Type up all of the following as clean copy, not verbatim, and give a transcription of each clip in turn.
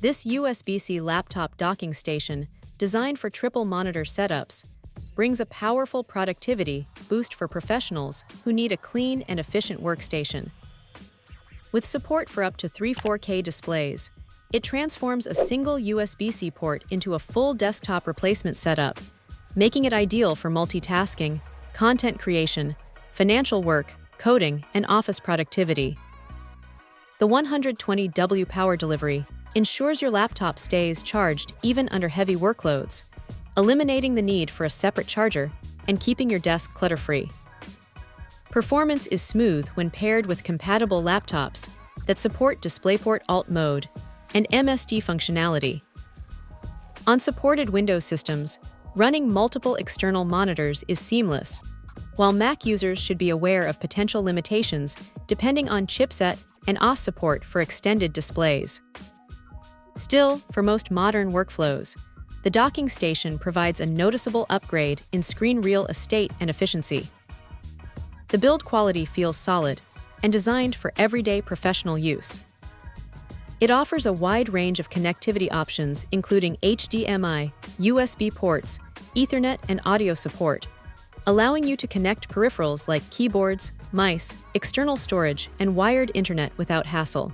This USB-C laptop docking station, designed for triple monitor setups, brings a powerful productivity boost for professionals who need a clean and efficient workstation. With support for up to 3 4K displays, it transforms a single USB-C port into a full desktop replacement setup, making it ideal for multitasking, content creation, financial work, coding, and office productivity. The 120W power delivery ensures your laptop stays charged even under heavy workloads, eliminating the need for a separate charger and keeping your desk clutter-free. Performance is smooth when paired with compatible laptops that support DisplayPort Alt mode and MSD functionality. On supported Windows systems, running multiple external monitors is seamless, while Mac users should be aware of potential limitations depending on chipset and OS support for extended displays. Still, for most modern workflows, the docking station provides a noticeable upgrade in screen real estate and efficiency. The build quality feels solid and designed for everyday professional use. It offers a wide range of connectivity options including HDMI, USB ports, Ethernet, and audio support, allowing you to connect peripherals like keyboards, mice, external storage, and wired internet without hassle.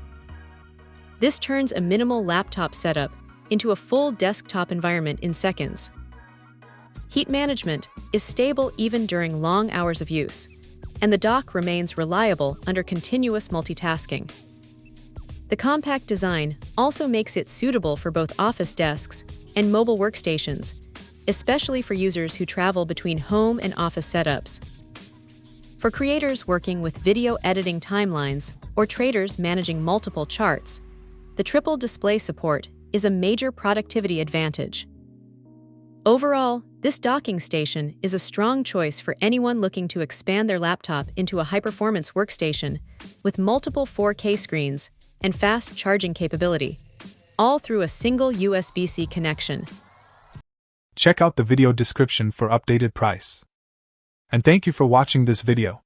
This turns a minimal laptop setup into a full desktop environment in seconds. Heat management is stable even during long hours of use, and the dock remains reliable under continuous multitasking. The compact design also makes it suitable for both office desks and mobile workstations, especially for users who travel between home and office setups. For creators working with video editing timelines or traders managing multiple charts, the triple display support is a major productivity advantage. Overall, this docking station is a strong choice for anyone looking to expand their laptop into a high-performance workstation with multiple 4K screens and fast charging capability, all through a single USB-C connection. Check out the video description for updated price. And thank you for watching this video.